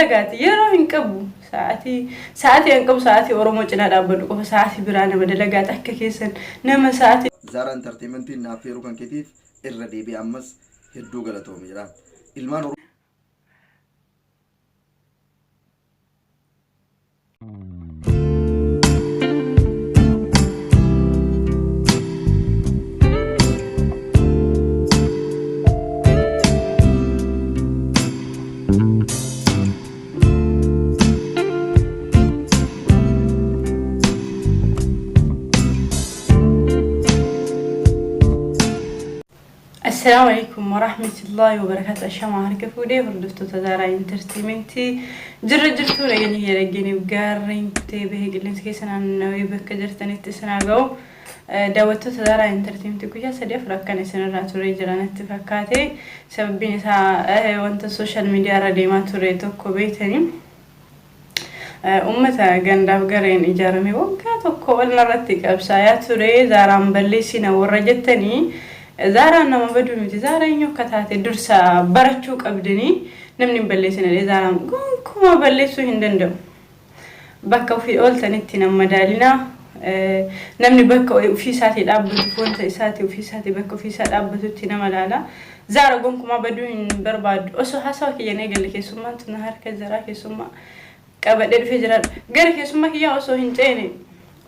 madalagaati yeroo hin qabu sa'aatii hin qabu sa'aatii Oromoo cinaa dhaabbadhu qofa sa'aatii biraa nama dalagaati akka keessan nama sa'aatii Zara Entertainment naaf yeroo kan keetiif irra deebi'ee ammas hedduu galatoomee jira. Ilmaan السلام عليكم ورحمة الله وبركاته. الشمع هركفوا ليه وردفتوا تزارع انترتيمنتي جرجرتوا لين هي رجني وقارين تبيه قلنا كيسنا نوي بكجرتني تسنا جو دعوتوا تزارع انترتيمنتي كويا سدي أفرق كان يسنا راتوري جرانة تفكاتي سببين سا وانت السوشيال ميديا ردي ما تريتو كوبيتني أمتا جندا وقارين إجارمي وقاتو كول نرتك أبسايا تري زارام بلسينا ورجتني زارا نما بدو متي زارا ينو كتاتي درسا برچو قبدني نمني بلسنا لي زارا كوما بلسو هندندم بكا في اولتنتي نما دالنا نمني بكا في ساتي دابتو فونت ساتي وفي ساتي بكا في سات دابتو تي نما دالا زارا كوما بدو هن برباد اسو حساو كي يني قال لك سوما تنهار كزرا كي سوما قبدل في جرا غير كي سوما كي اسو هنتيني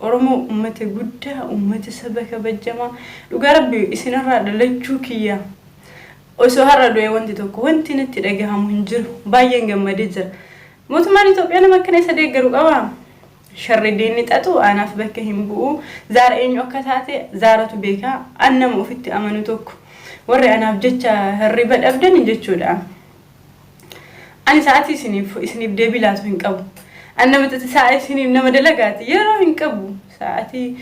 Oromoo ummata guddaa ummata sabaka bajjama dhugaa rabbi isinarraa dhalachuu kiyya osoo har'a du'e wanti natti dhagahamu hin jiru baay'een gammadee jira mootummaan Itoophiyaa nama akkana isa deeggaru qaba sharri diinni xaxu anaaf bakka hin bu'u zaara eenyu akka taate zaaratu beekaa annama ofitti amanu tokko warri anaaf jecha hirriba dhabdan jechuudha ani sa'aatii isiniif deebii laatu hin qabu أنا متى ساعة سنين نما دلقات يرى إنكبو ساعتي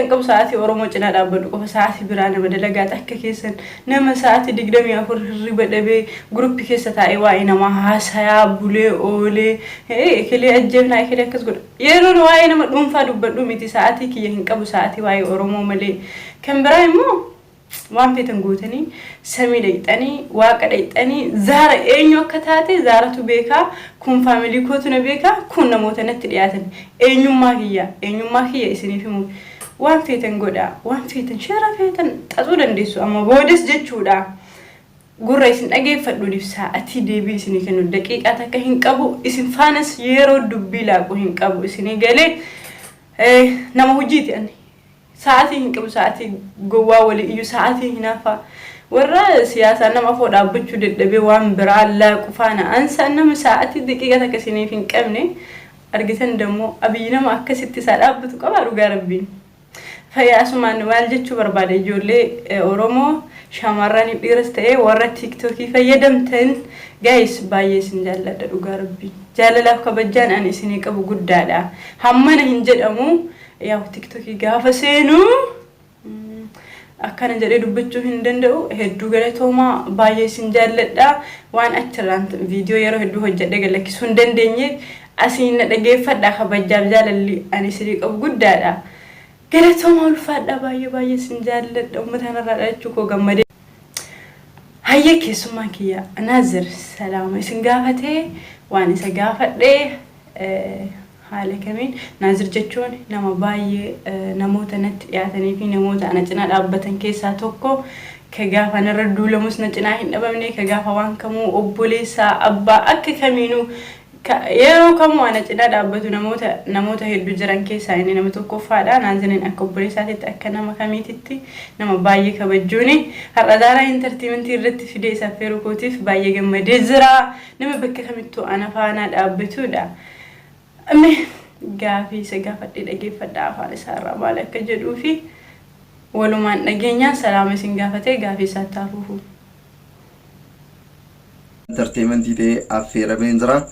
إنكبو ساعتي أورمو جنا دابدو كف ساعتي برانا مدلقات أكا كيسن نما ساعتي دقدمي أفر الربا دبي جروب كيسة تايوا إنا ما هاسايا بولي أولي هي كلي أجبنا كلي أكسقول يرى نواي نما دونفا دبدو متى ساعتي كي إنكبو ساعتي واي أورمو ملي كم براي مو وان في تنقوتني سمي ليتني واقع ليتني زار إنيو كتاتي زارتو بيكا كون فاميلي كوتنا بيكا كون نموتنا ترياتن إنيو ما هي إسني في مو وان في تنقودا وان في تنشرا في تن تزود نديسو أما بودس جتشودا قرر إسن أجيب فدو دفسا أتي ديبي إسني كنو دقيقة تكهين كابو إسن فانس يرو دبيلا كوهين كابو إسني قالي نما هجيتي أني ساعتي هنكبو ساعتي قوا ولي إيو ساعتي هنا ورا سياسة أنا ما فوق أبوتشو دبي وان برالا كفانا أنسى أنا ساعتي دقيقة كسيني فين كمني أرجعتن دمو أبينا ما أكسيت ساعة أبوتو كبارو قاربين فيا أسمان والجتشو بربادي جولي أورومو شامراني بيرستي ورا تيك توكي فيدمتن جايس بايس نجلا دلو قاربين جالا كبجان أنا سيني كبو قدالا همنا هنجد أمو ياو تيك توكي غافا سينو أكان جري دبچو هندندو هدو غلطوما بايي سنجالدا وان اترانت فيديو يرو هدو هجده غلك سندندني اسين دغه فدا خبجاب جاللي اني سريق اب غدادا غلطوما الفدا بايي سنجالدا متنراداچو كو غمدي هيك سماكيا نازر سلام سنغافتي وان سغافدي حالة كمين نازر جتشون نما باي نموت نت يعتني في نموت أنا جنا أبتن كيسا توكو كجافا نردو لمس نجنا هنا بمني كجافا وان كمو أبوليسا أبا أك كمينو يرو كمو أنا جنا أبتو نموت هيدو جران كيسا إني نمتوكو فادا نازلين أكبوليسا تتأكد نما كميتتي نما باي كبجوني هالدارا انترتيمنتي رت في دي سافيرو كوتيف باي جم دزرا نما بك كميتو أنا فانا أبتو دا أمي قافي سقافة لقي فدا فعل سارة بالك جدو في ولو ما نجينا سلامة سقافة قافي ساتافوه انترتينمنتي تي أفيرا بينزرا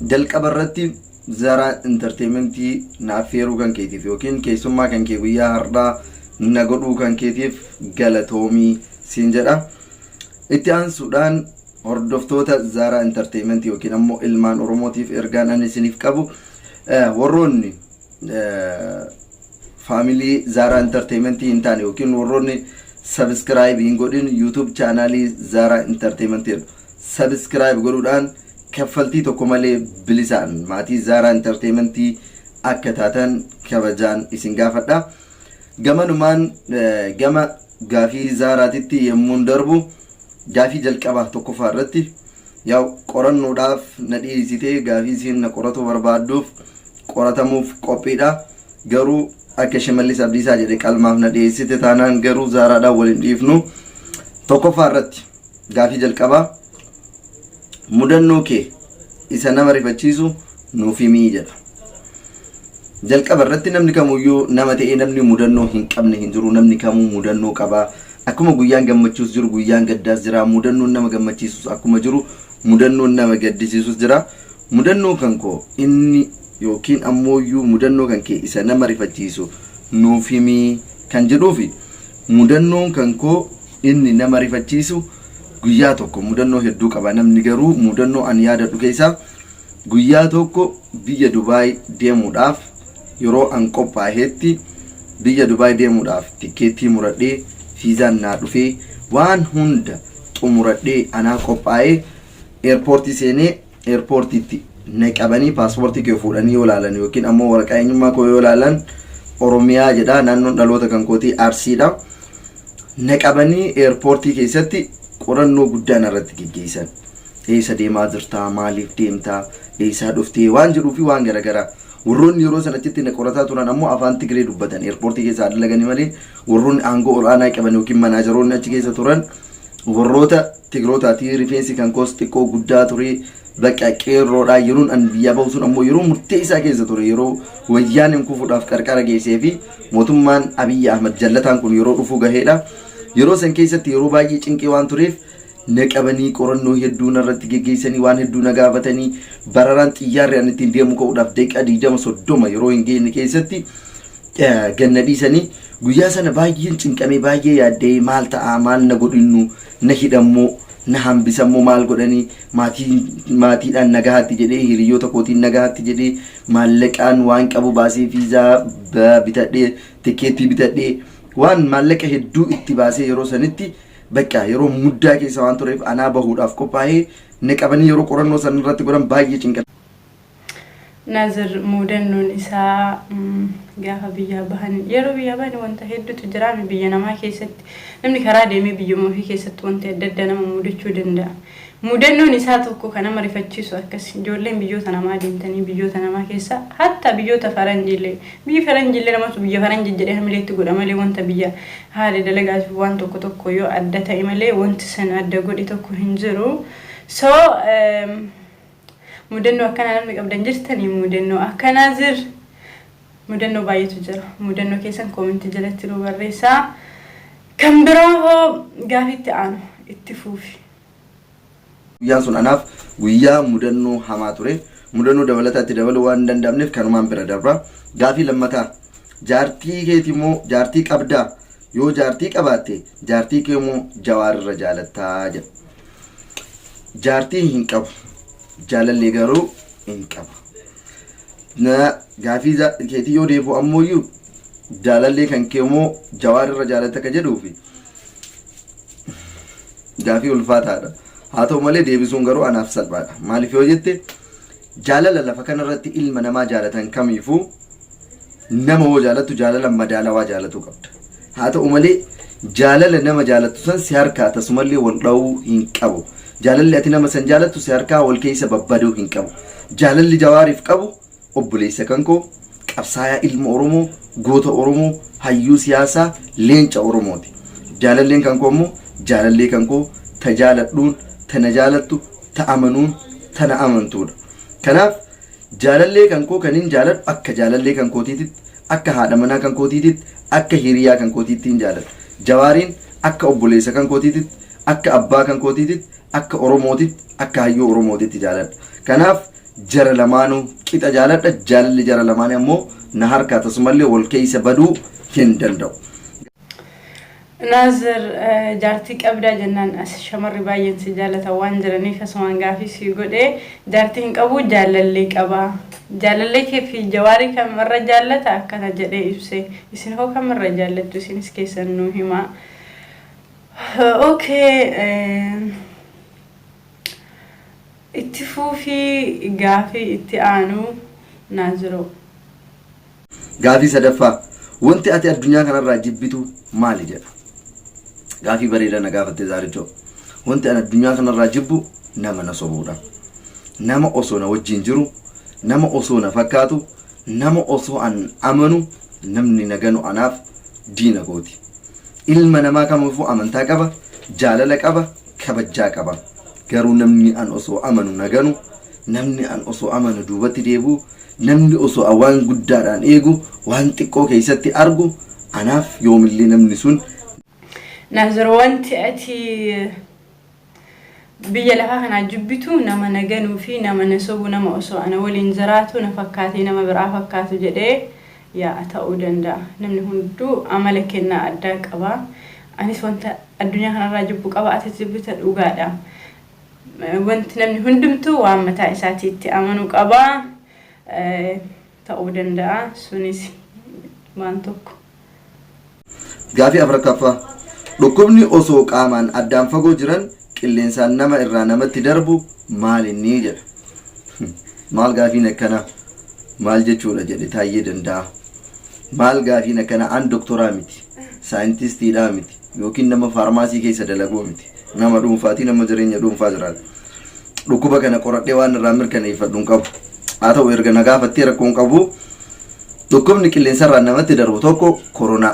دلك أبرتي زارا انترتينمنتي نافيرو كان كيتيف يوكين كيسوما كان كيويا هردا نقولو كان كيتيف غلطومي سينجرا اتيان سودان هردفتوتا زارا انترتينمنتي يوكين أمو إلمان أوروموتيف إرغان أني سنيف كابو وروني فاميلي زارا انترتينمنتي انتاني وكين وروني سبسكرايب ينقودين يوتيوب چانالي زارا انترتينمنتي سبسكرايب قولودان kaffaltii tokko malee bilisaan maatii Zaaraa Entertainmentii akka taatan kabajaan isin gaafadha. Gamanumaan gama gaafii Zaaraatitti yemmuun darbu gaafii jalqabaa tokkoffaa irratti yaa qorannoodhaaf na dhiyeessitee gaafii isin na qoratu barbaadduuf qoratamuuf qophiidha. Garuu akka Shimallis Abdiisaa jedhe qalmaaf na dhiyeessite taanaan garuu Zaaraadhaan waliin dhiifnu. Tokkoffaa irratti gaafii jalqabaa mudannoo kee isa nama rifachiisu nuuf himii jedha. Jalqaba irratti namni kamuyyuu nama ta'ee namni mudannoo hin qabne hin jiru. Namni kamuu mudannoo qaba. Akkuma guyyaan gammachuus jiru guyyaan gaddaas jira. Mudannoon nama gammachiisus akkuma jiru mudannoon nama gaddisiisus jira. Mudannoo kan koo inni yookiin ammoo mudannoo kan kee isa nama rifachiisu nuuf himii kan jedhuufi mudannoon kan koo inni nama rifachiisu guyyaa tokko mudannoo hedduu qaba. Namni garuu mudannoo an yaadadhu keessaa guyyaa tokko biyya Dubaay deemuudhaaf yeroo an qophaa'etti biyya Dubaay deemuudhaaf tikeettii muradhee fiizaan naa dhufee waan hunda xumuradhee anaa qophaa'ee eerpoortii seenee eerpoortiitti na qabanii paaspoortii kee fuudhanii yoo ilaalan yookiin ammoo waraqaa eenyummaa koo yoo ilaalan Oromiyaa jedha. Naannoon dhaloota kan kootii Arsiidha. Na qabanii eerpoortii keessatti qorannoo guddaan irratti gaggeessan. Eessa deemaa jirtaa? Maaliif deemtaa? Eessaa dhuftee? Waan jedhuu fi waan garagaraa. Warroonni yeroo sanatti na qorataa turan ammoo afaan Tigree dubbatan. Eerpoortii keessa dalaganii malee warroonni aangoo olaanaa qaban yookiin manaajaroonni achi keessa turan warroota Tigrootaati. Rifeensi kan koos xiqqoo guddaa ture. Bakka qeerroodhaa yeroon an biyya bahu sun ammoo yeroo murteessaa keessa ture. Yeroo wayyaan hin kufuudhaaf qarqara geessee fi mootummaan Abiyyi Ahmad jallataan kun yeroo dhufuu gaheedha. Yeroo san keessatti yeroo baay'ee cinqee waan tureef na qabanii qorannoo hedduu irratti gaggeessanii waan hedduu na gaafatanii bararaan xiyyaarri an ittiin deemu ka'uudhaaf daqiiqaa 20-30 yeroo hin geenye keessatti ganna dhiisanii guyyaa sana baay'een cinqamee baay'ee yaaddee maal ta'a maal na godhinnu na hidhammoo na hambisammoo maal godhanii maatiidhaan nagahaatti jedhee hiriyoota kootiin nagahaatti jedhee maallaqaan waan qabu baasee fiizaa bitadhee tikeettii bitadhee waan maallaqa hedduu itti baasee yeroo sanitti bakka yeroo muddaa keessa waan tureef anaa bahuudhaaf qophaa'ee na qabanii yeroo qorannoo san irratti godhan baay'ee cinqan. Nazir mudannoon isaa gaafa biyya bahan yeroo biyya bahan wanta hedduutu jira biyya namaa keessatti namni karaa deemee biyyuma ofii keessatti wanta adda addaa nama mudachuu danda'a. Mudannoon isaa tokko kan nama rifachiisu akkas ijoolleen biyyoota namaa deemtanii biyyoota namaa keessa hatta biyyoota faranjiillee biyyi faranjiillee namatu biyya faranjii jedhee hamileetti godha malee wanta biyya haala dalagaaf waan tokko yoo adda ta'e malee wanti san adda godhi tokko hin jiru. So mudannoo akkana namni qabdan jirtanii mudannoo akkanaa jir mudannoo baay'eetu jira. Mudannoo keessan koomentii jalatti nu barreessaa. Kan biraa hoo gaafitti aanu itti fuufi. Guyyaan sun anaaf guyyaa mudannoo hamaa ture. Mudannoo dabalataatti dabaluu waan danda'amneef kanumaan bira dabra. Gaafii lammataa jaartii keeti moo jaartii qabdaa? Yoo jaartii qabaatte jaartii kee moo Jawaar irra jaalattaa jedha. Jaartii hin qabu. Jaalallee garuu hin qabu. Na gaafii keetii yoo deebi'u ammoo jaalallee kan kee moo Jawaar irra jaalatta ka jedhuufi gaafii ulfaataadha. Haa ta'u malee deebisuun garuu anaaf salphaadha. Maaliif yoo jette jaalala lafa kanarratti ilma namaa jaalatan kamiifuu nama hoo jaalattu jaalala madaalawaa jaalatu qabda. Haa ta'u malee jaalala nama jaalatu san si harkaa tasumallee wal dha'uu hin qabu. Jaalalli ati nama san jaalattu si harkaa wal keessa babbaduu hin qabu. Jaalalli Jawaariif qabu obboleessa kan koo qabsaayaa ilma Oromoo goota Oromoo hayyuu siyaasaa leenca Oromooti. Jaalalleen kan koo immoo jaalallee kan koo tajaaladhuun tana jaalattu ta amanuun tana amantuudha. Kanaaf jaalallee kan koo kanin jaaladhu akka jaalallee kan kootiititti akka haadha manaa kan kootiititti akka hiriyaa kan kootiitti hin jaaladhu. Jawaariin akka obboleessa kan kootiititti akka abbaa kan kootiititti akka Oromootitti akka hayyuu Oromootitti jaaladha. Kanaaf jara lamaanuu qixa jaaladha. Jaalalli jara lamaanii ammoo na harkaa tasumallee wal keessa baduu hin danda'u. Nazir jaartii qabdaa jennaan as shamarri baay'een si jaalata waan jiraniif asumaan gaafii si godhee jaartii hin qabu jaalallee qaba. Jaalallee kee fi Jawaarii kamirra jaallata akkana jedhee ibse. Isin hoo kamirra jaallattu isinis keessan nu hima. Okay. اتفوفي قافي اتعانو نازرو غافي سدفا وانت اتي الدنيا كان راجبتو مالي جد غافي بريدا نغافت زارجو وانت انا الدنيا كان راجبو نما نصبودا نما اوسونا وجينجرو نما اوسونا فكاتو نما اوسو ان امنو نمني نغنو اناف دينا غوتي ilma namaa kamiifuu amantaa qaba jaalala qaba kabajaa qaba garuu namni an osoo amanu naganu namni an osoo amanu duubatti deebu namni osoo waan guddaadhaan eegu waan xiqqoo keessatti argu anaaf yoomillee namni sun nazarwanti ati biyya lafaa kana jibbitu nama naganuu fi nama nasobu nama osoo ana waliin jiraatu na fakkaatee nama biraa fakkaatu jedhee yaa ta'uu danda'a namni hunduu amala kennaa addaa qaba anis wanta addunyaa kanarraa jibbu qaba ati jibbita dhugaadha wanti namni hundumtuu waan mataa isaatiitti amanuu qaba ta'uu danda'a sunis waan tokko gaafii afraffaa dhukkubni osoo qaamaan addaan fagoo jiran qilleensaan nama irraa namatti darbu maal inni jedha maal gaafiin akkana maal jechuudha jedhe taayyee danda'a maal gaafiin akkana an doktoraa miti saayintistiidhaa miti yookiin nama faarmaasii keessa dalaguu miti nama dhuunfaatii nama jireenya dhuunfaa jiraata dhukkuba kana qoradhee waan irraa mirkaneeffadhu qabu haa ta'u erga nagaafattee rakkoon qabu dhukkubni qilleensarraa namatti darbu tokko koronaa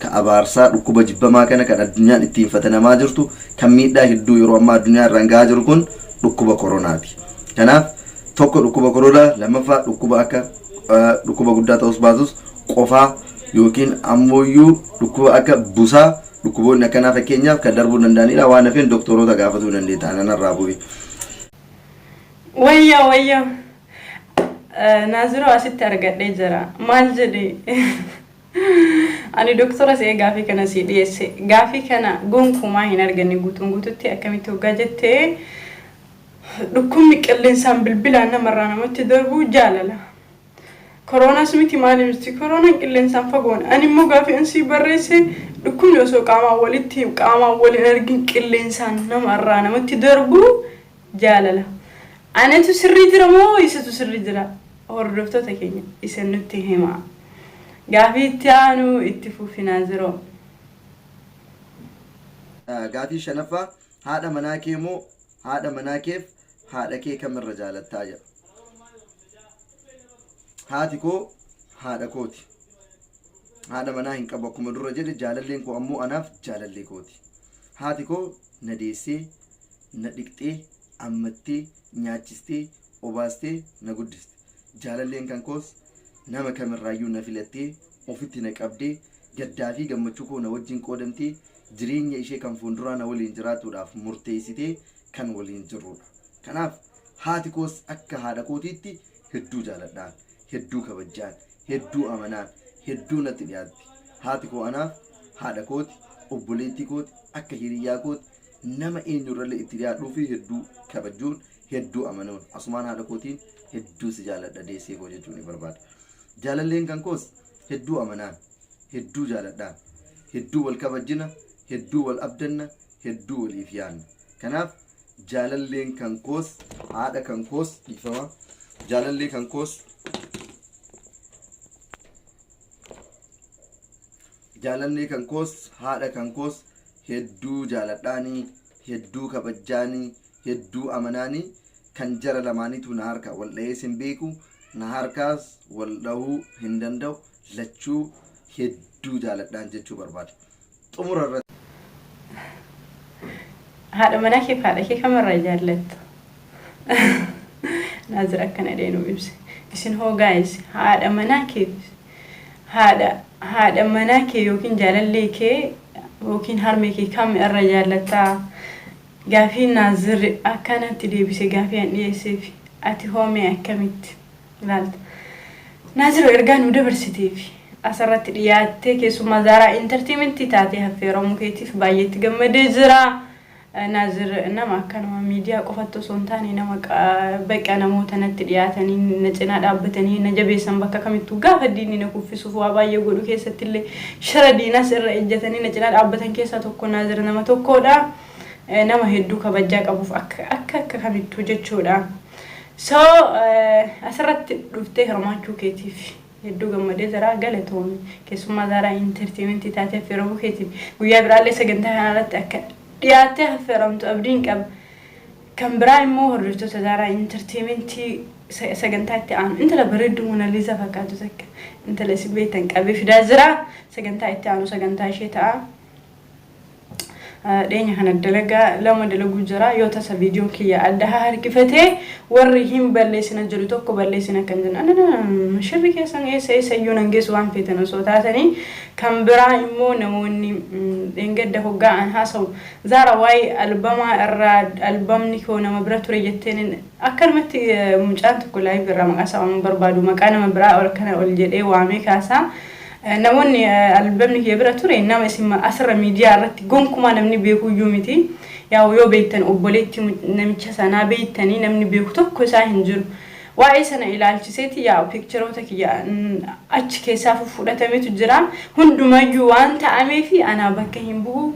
ka abaarsaa dhukkuba jibbamaa kana kan addunyaan ittiin fatanamaa jirtu kan miidhaa hedduu yeroo ammaa addunyaa irraan gahaa jiru kun dhukkuba koronaati kanaaf tokko dhukkuba koronaa lammaffaa dhukkuba akka dhukkuba guddaa ta'us baatus qofaa yookiin ammoyyuu dhukkuba akka busaa dhukkuboonni akkanaa fakkeenyaaf kan darbuu danda'anidha waan hafeen doktoroota gaafatuu dandeetta anarraa bu'e. wayya naaziroo asitti argadhee jira maal jedhee ani doktora see gaafii kana si dhiyeesse gaafii kana gonkumaa hin arganne guutuutti akkamitti hoggaa jettee dhukkubni qilleensaan bilbilaan namarraa namatti darbu jaalala korona smiti maalimti korona qilleensaan fagoon ani immoo gaafii ansi barreesse dhukkubni osoo qaamaan waliin argin qilleensaan namarraa namatti darbu jaalala anatu sirrii jira moo isatu sirrii jira hordoftoota keenya isin nutti himaa gaafii itti aanu itti fufinaa ziroo gaafii shanaffaa haadha manaa kee moo haadha manaa keef haadha kee kamirra jaalattaa jedha haati koo haadha kooti haadha manaa hin qabu akkuma dura jedhe jaalalleen koo ammoo anaaf jaalallee kooti haati koo na deessee na dhiqxee ammattee nyaachistee obaastee na guddiste jaalalleen kan koos nama kamirraayyuu na filattee ofitti na qabdee gaddaa fi gammachuu koo na wajjin qoodamtee jireenya ishee kan fuulduraa na waliin jiraatuudhaaf murteessitee kan waliin jirrudha kanaaf haati koos akka haadha kootiitti hedduu jaaladhaan hedduu kabajaan hedduu amanaan hedduu natti dhiyaatti haati koo anaaf haadha kooti obboleettii kooti akka hiriyaa kooti nama eenyurrallee itti dhiyaadhuu fi hedduu kabajuun hedduu amanuun asumaan haadha kootiin hedduu si jaaladha deessee koo jechuun ni barbaada jaalalleen kan koos hedduu amanaan hedduu jaaladhaan hedduu wal kabajjina hedduu wal abdanna hedduu waliif yaanna kanaaf jaalalleen kan koos haadha kan koos ifama jaalallee kan koos jaalallee kan koos haadha kan koos hedduu jaaladhaanii hedduu kabajaanii hedduu amanaanii kan jara lamaanitu na harka wal dhahee sin beeku na harkaas wal dhahuu hin danda'u lachuu hedduu jaaladhaan jechuu barbaada xumura irratti haadha manaa kee haadha kee kamirraa jaallatta naazir akkana dheenuu ibse isin hoo gaayis haadha manaa kee haadha manaa kee yookiin jaalallee kee yookiin harmee kee kam irra jaallatta gaafii naazir akkanatti deebise gaafii an dhiyeesseef ati hoomee akkamitti ilaalta naazir ergaa nu dabarsiteef asirratti dhiyaattee keessumaa zaaraa intartiimentii taatee affeeramuu keetiif baay'eetti gammadee jira naazir nama akkanuma miidiyaa qofattu osoo hin taane nama baqa namoota natti dhiyaatanii na cinaa dhaabbatanii na jabeessan bakka kamittuu gaafa diinni na kuffisuuf waa baay'ee godhu keessatti illee shara diinaas irra ejjatanii na cinaa dhaabbatan keessaa tokko naazir nama tokkodha nama hedduu kabajaa qabuuf akka kamittuu jechuudha. So asirratti dhuftee hirmaachuu keetiif hedduu gammadee jira galatoomii keessumaa Zara Entertainment taatee affeeramuu keetiif guyyaa biraallee sagantaa kanarratti akka dhiyaattee affeeramtu abdiin qaba. Kan biraa immoo hordoftoota Zara Entertainment sagantaa itti aanu intala bareedduu Mona Lisa fakkaatu takka intala si beektan qabee fidaa jira sagantaa itti aanu sagantaa ishee ta'a. Deenya kana dalagaa lama dalaguu jira yoo tasa viidiyoo kiyya adda harkifatee warri hin balleessina jiru tokko balleessina kan jenna shirri keessan eessa iyyuu nan geessu waan feetan osoo taatanii kan biraa immoo namoonni deengadda hoggaa'an haasa'u Zara waa'ee albamaa irraa albamni koo nama bira ture jetteen akkanumatti mucaan tokko laayif irraa maqaa isaa barbaadu maqaa nama biraa ol kana ol jedhee waamee kaasaa. Namoonni albamni kiyya bira ture nama isin asirra miidiyaa irratti gonkumaa namni beeku iyyuu miti yoo beektan obboleetti namicha sanaa beektanii namni beeku tokko isaa hin jiru waa'ee sana ilaalchiseeti piikcharoota kiyya achi keessaa fudhatametu jira hundumayyuu waan ta'ameefi anaa bakka hin bu'u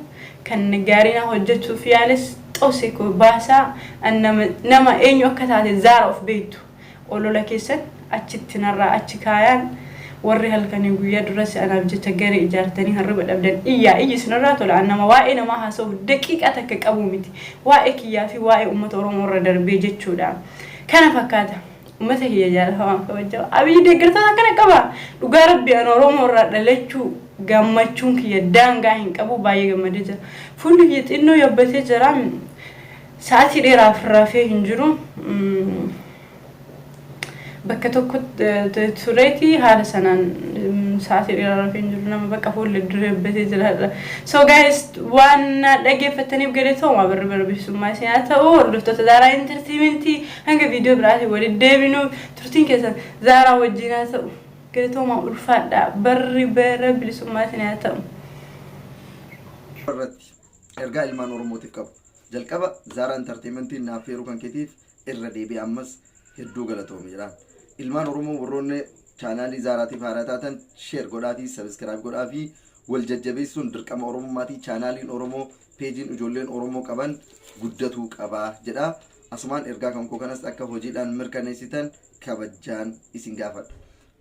kan gaariina hojjechuuf yaales xose ko baasaa nama eenyu akka taate Zara of beektu olola keessan achitti narraa achi kaayaan warri halkanii guyyaa durasi anaaf jecha garee ijaartanii harriba dhabdan iyyi sinirraa tola nama waa'ee nama haasa'u daqiiqaa takka qabu miti waa'ee kiyyaa fi waa'ee uummata Oromoo irra darbee jechuudha. Kana fakkaata uummata kiyya jaalatamaan kabajaa Abiyyi deeggartoota akkana qaba dhugaa rabbi an Oromoo irraa dhalachuu gammachuun kiyya daangaa hin qabu baay'ee gammadee jira fuulli kiyya xinnoo yabbatee jira sa'aatii dheeraaf rafee hin jiru. Bakka tokko tureeti haala sanaan sa'aatii dheeraa rafee hin jiru nama bakka fuulli dura yabbatee jira. So guys waan dhaggeeffataniif galatooma barbaachisummaa isin haa ta'u hordoftoota Zara Entertainment hanga viidiyoo biraatiin walitti deebinu turtiin keessan Zara wajjin haa ta'u galatooma ulfaadha barri bara bilisummaa isin haa ta'u. Ergaa ilmaan Oromootiif qabu jalqaba Zara Entertainment naaf yeroo kan keetiif irra deebi'ee ammas hedduu galatoomii jedhaan. Ilmaan Oromoo warroonni chaanaalii Zaraatiif haaraa taatan sheer godhaatii sabiskiraayib godhaafi wal jajjabeessuun dirqama Oromommaatii chaanaaliin Oromoo peejiin ijoolleen Oromoo qaban guddatuu qabaa jedha. Asumaan ergaa kan koo kanas akka hojiidhaan mirkaneessitan kabajaan isin gaafadha.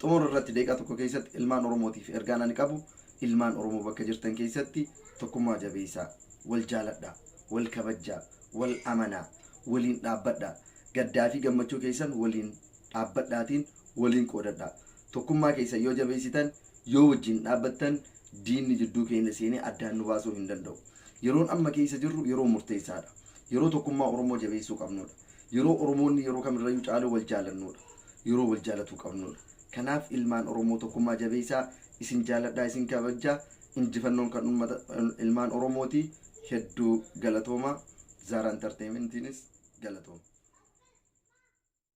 Xumura irratti deeqaa tokko keessatti ilmaan Oromootiif ergaan ani qabu ilmaan Oromoo bakka jirtan keessatti tokkummaa jabeessaa wal jaaladhaa wal kabajaa wal amanaa waliin dhaabbadhaa. Gaddaa fi gammachuu keessan waliin dhaabbadhaatiin waliin qoodadhaa. Tokkummaa keessan yoo jabeessitan yoo wajjin dhaabbattan diinni jidduu keenya seenee addaan nu baasuu hin danda'u. Yeroon amma keessa jirru yeroo murteessaadha. Yeroo tokkummaa Oromoo jabeessuu qabnudha. Yeroo Oromoonni yeroo kamirrayyuu caaluu wal jaalannudha. Yeroo wal jaalatuu qabnudha. Kanaaf ilmaan Oromoo tokkummaa jabeessaa isin jaaladhaa isin kabajaa injifannoon kan uummata ilmaan Oromooti hedduu galatooma Zara Entertainmentiinis galatooma.